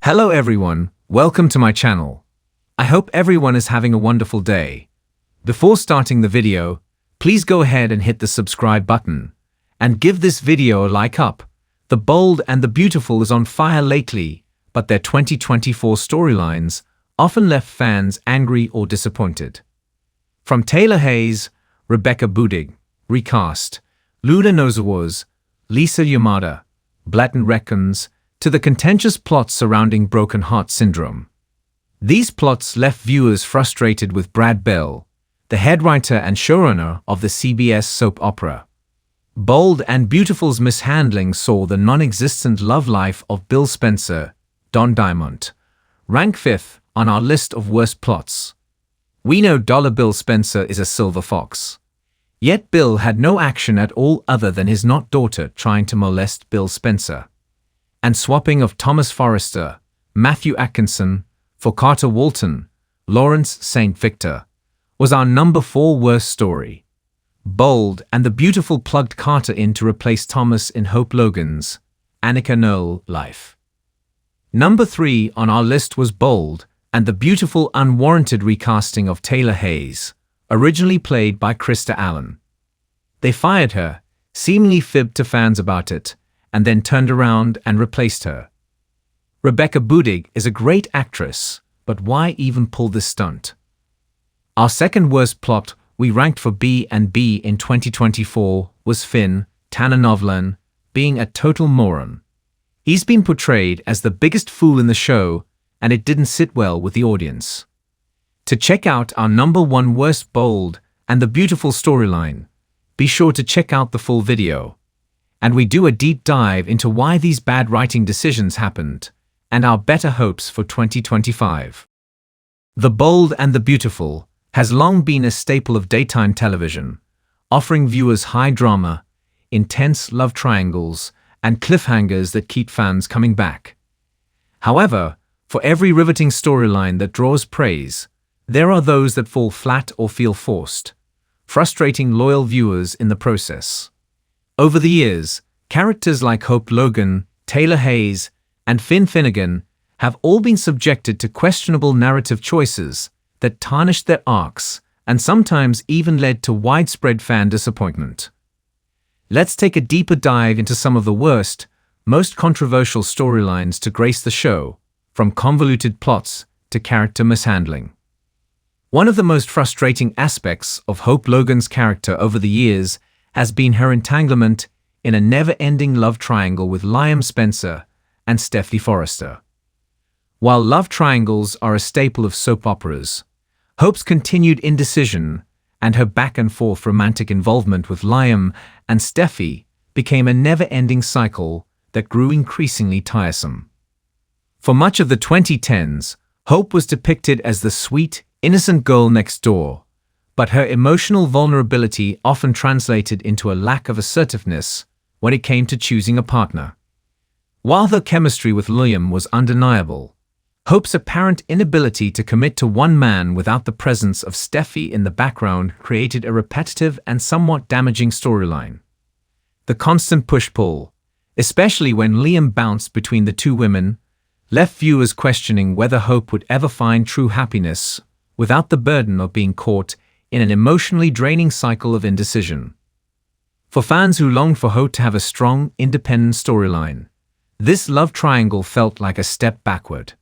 Hello everyone, welcome to my channel. I hope everyone is having a wonderful day. Before starting the video, please go ahead and hit the subscribe button and give this video a like up. The Bold and the Beautiful is on fire lately, but their 2024 storylines often left fans angry or disappointed. From Taylor Hayes, Rebecca Budig, recast, Luna Nozawas, Lisa Yamada, Blatant Reckons, to the contentious plots surrounding Broken Heart Syndrome. These plots left viewers frustrated with Brad Bell, the head writer and showrunner of the CBS soap opera. Bold and Beautiful's mishandling saw the non-existent love life of Bill Spencer, Don Diamond, rank 5th on our list of worst plots. We know Dollar Bill Spencer is a silver fox. Yet Bill had no action at all other than his not daughter trying to molest Bill Spencer. And swapping of Thomas Forrester, Matthew Atkinson, for Carter Walton, Lawrence St. Victor, was our number 4 worst story. Bold and the Beautiful plugged Carter in to replace Thomas in Hope Logan's Annika Noel life. Number 3 on our list was Bold and the Beautiful unwarranted recasting of Taylor Hayes, originally played by Krista Allen. They fired her, seemingly fibbed to fans about it, and then turned around and replaced her. Rebecca Budig is a great actress, but why even pull this stunt? Our second worst plot we ranked for B and B in 2024 was Finn, Tanner Novlan, being a total moron. He's been portrayed as the biggest fool in the show, and it didn't sit well with the audience. To check out our number 1 worst Bold and the Beautiful storyline, be sure to check out the full video. And we do a deep dive into why these bad writing decisions happened, and our better hopes for 2025. The Bold and the Beautiful has long been a staple of daytime television, offering viewers high drama, intense love triangles, and cliffhangers that keep fans coming back. However, for every riveting storyline that draws praise, there are those that fall flat or feel forced, frustrating loyal viewers in the process. Over the years, characters like Hope Logan, Taylor Hayes, and Finn Finnegan have all been subjected to questionable narrative choices that tarnished their arcs and sometimes even led to widespread fan disappointment. Let's take a deeper dive into some of the worst, most controversial storylines to grace the show, from convoluted plots to character mishandling. One of the most frustrating aspects of Hope Logan's character over the years has been her entanglement in a never-ending love triangle with Liam Spencer and Stephanie Forrester. While love triangles are a staple of soap operas, Hope's continued indecision and her back-and-forth romantic involvement with Liam and Steffi became a never-ending cycle that grew increasingly tiresome. For much of the 2010s, Hope was depicted as the sweet, innocent girl next door, but her emotional vulnerability often translated into a lack of assertiveness when it came to choosing a partner. While her chemistry with Liam was undeniable, Hope's apparent inability to commit to one man without the presence of Steffi in the background created a repetitive and somewhat damaging storyline. The constant push-pull, especially when Liam bounced between the two women, left viewers questioning whether Hope would ever find true happiness without the burden of being caught in an emotionally draining cycle of indecision. For fans who longed for Hope to have a strong, independent storyline, this love triangle felt like a step backward.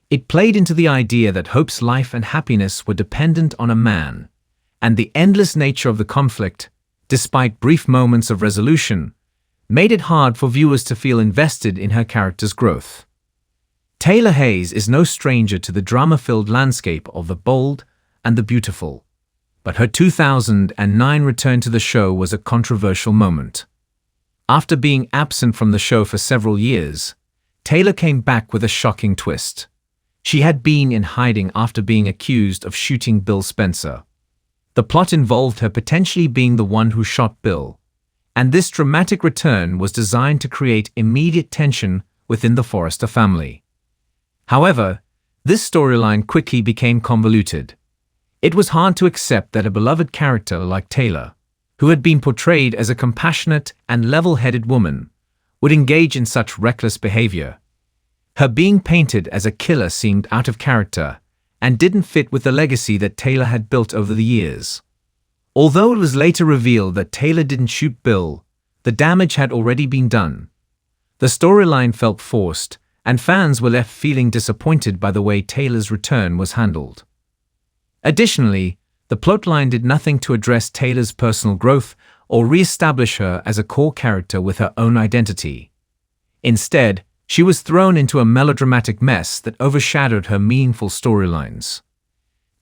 It played into the idea that Hope's life and happiness were dependent on a man, and the endless nature of the conflict, despite brief moments of resolution, made it hard for viewers to feel invested in her character's growth. Taylor Hayes is no stranger to the drama-filled landscape of the Bold and the Beautiful, but her 2009 return to the show was a controversial moment. After being absent from the show for several years, Taylor came back with a shocking twist. She had been in hiding after being accused of shooting Bill Spencer. The plot involved her potentially being the one who shot Bill, and this dramatic return was designed to create immediate tension within the Forrester family. However, this storyline quickly became convoluted. It was hard to accept that a beloved character like Taylor, who had been portrayed as a compassionate and level-headed woman, would engage in such reckless behavior. Her being painted as a killer seemed out of character and didn't fit with the legacy that Taylor had built over the years. Although it was later revealed that Taylor didn't shoot Bill, the damage had already been done. The storyline felt forced, and fans were left feeling disappointed by the way Taylor's return was handled. Additionally, the plotline did nothing to address Taylor's personal growth or re-establish her as a core character with her own identity. Instead, she was thrown into a melodramatic mess that overshadowed her meaningful storylines.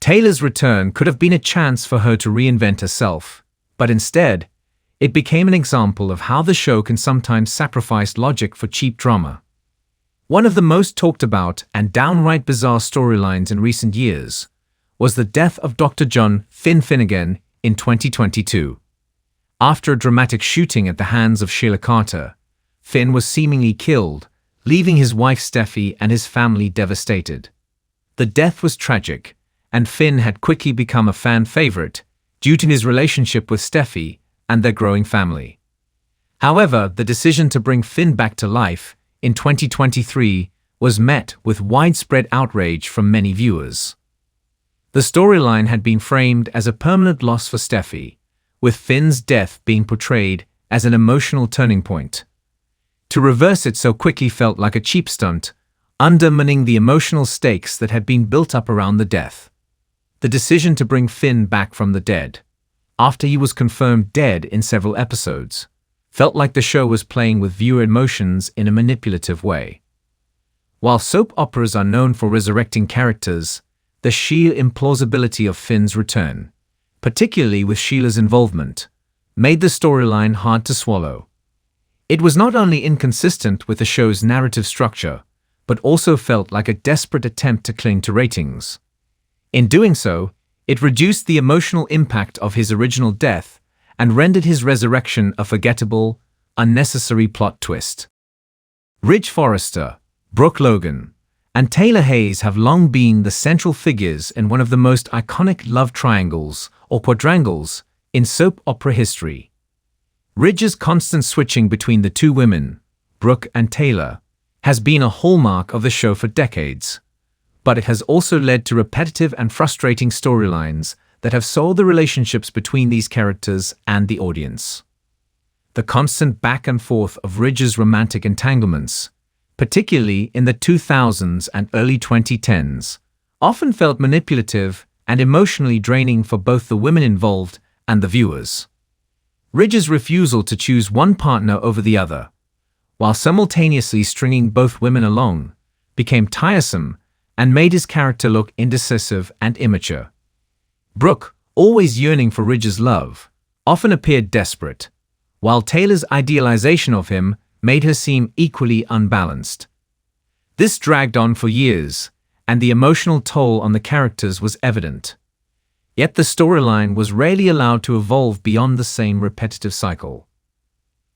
Taylor's return could have been a chance for her to reinvent herself, but instead, it became an example of how the show can sometimes sacrifice logic for cheap drama. One of the most talked about and downright bizarre storylines in recent years was the death of Dr. John Finn Finnegan in 2022. After a dramatic shooting at the hands of Sheila Carter, Finn was seemingly killed, leaving his wife Steffi and his family devastated. The death was tragic, and Finn had quickly become a fan favorite due to his relationship with Steffi and their growing family. However, the decision to bring Finn back to life in 2023 was met with widespread outrage from many viewers. The storyline had been framed as a permanent loss for Steffi, with Finn's death being portrayed as an emotional turning point. To reverse it so quickly felt like a cheap stunt, undermining the emotional stakes that had been built up around the death. The decision to bring Finn back from the dead, after he was confirmed dead in several episodes, felt like the show was playing with viewer emotions in a manipulative way. While soap operas are known for resurrecting characters, the sheer implausibility of Finn's return, particularly with Sheila's involvement, made the storyline hard to swallow. It was not only inconsistent with the show's narrative structure, but also felt like a desperate attempt to cling to ratings. In doing so, it reduced the emotional impact of his original death and rendered his resurrection a forgettable, unnecessary plot twist. Ridge Forrester, Brooke Logan, and Taylor Hayes have long been the central figures in one of the most iconic love triangles or quadrangles in soap opera history. Ridge's constant switching between the two women, Brooke and Taylor, has been a hallmark of the show for decades, but it has also led to repetitive and frustrating storylines that have soiled the relationships between these characters and the audience. The constant back and forth of Ridge's romantic entanglements, particularly in the 2000s and early 2010s, often felt manipulative and emotionally draining for both the women involved and the viewers. Ridge's refusal to choose one partner over the other, while simultaneously stringing both women along, became tiresome and made his character look indecisive and immature. Brooke, always yearning for Ridge's love, often appeared desperate, while Taylor's idealization of him made her seem equally unbalanced. This dragged on for years, and the emotional toll on the characters was evident. Yet the storyline was rarely allowed to evolve beyond the same repetitive cycle.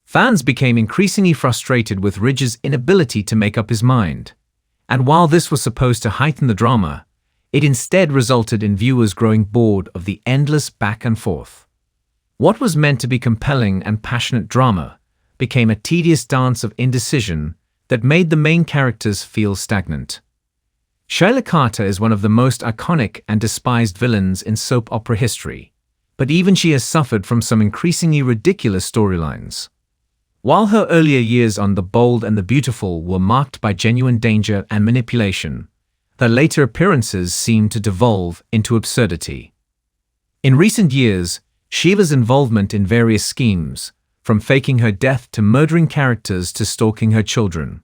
Fans became increasingly frustrated with Ridge's inability to make up his mind, and while this was supposed to heighten the drama, it instead resulted in viewers growing bored of the endless back and forth. What was meant to be compelling and passionate drama became a tedious dance of indecision that made the main characters feel stagnant. Sheila Carter is one of the most iconic and despised villains in soap opera history, but even she has suffered from some increasingly ridiculous storylines. While her earlier years on The Bold and the Beautiful were marked by genuine danger and manipulation, her later appearances seemed to devolve into absurdity. In recent years, Sheila's involvement in various schemes, from faking her death to murdering characters to stalking her children,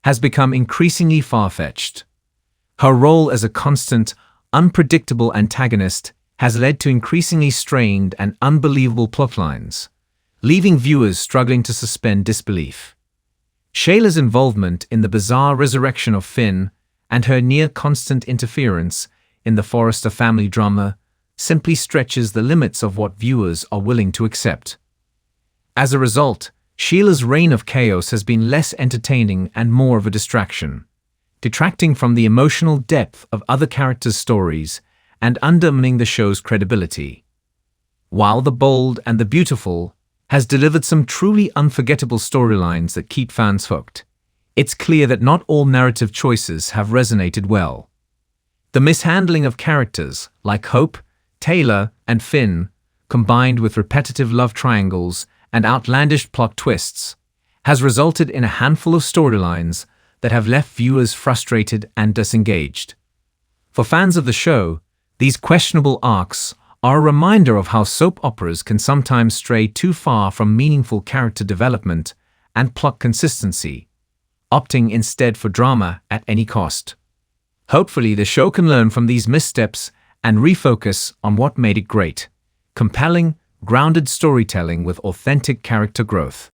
has become increasingly far-fetched. Her role as a constant, unpredictable antagonist has led to increasingly strained and unbelievable plotlines, leaving viewers struggling to suspend disbelief. Sheila's involvement in the bizarre resurrection of Finn and her near-constant interference in the Forrester family drama simply stretches the limits of what viewers are willing to accept. As a result, Sheila's reign of chaos has been less entertaining and more of a distraction, detracting from the emotional depth of other characters' stories and undermining the show's credibility. While The Bold and the Beautiful has delivered some truly unforgettable storylines that keep fans hooked, it's clear that not all narrative choices have resonated well. The mishandling of characters like Hope, Taylor, and Finn, combined with repetitive love triangles and outlandish plot twists, has resulted in a handful of storylines that have left viewers frustrated and disengaged. For fans of the show, these questionable arcs are a reminder of how soap operas can sometimes stray too far from meaningful character development and plot consistency, opting instead for drama at any cost. Hopefully, the show can learn from these missteps and refocus on what made it great: compelling, grounded storytelling with authentic character growth.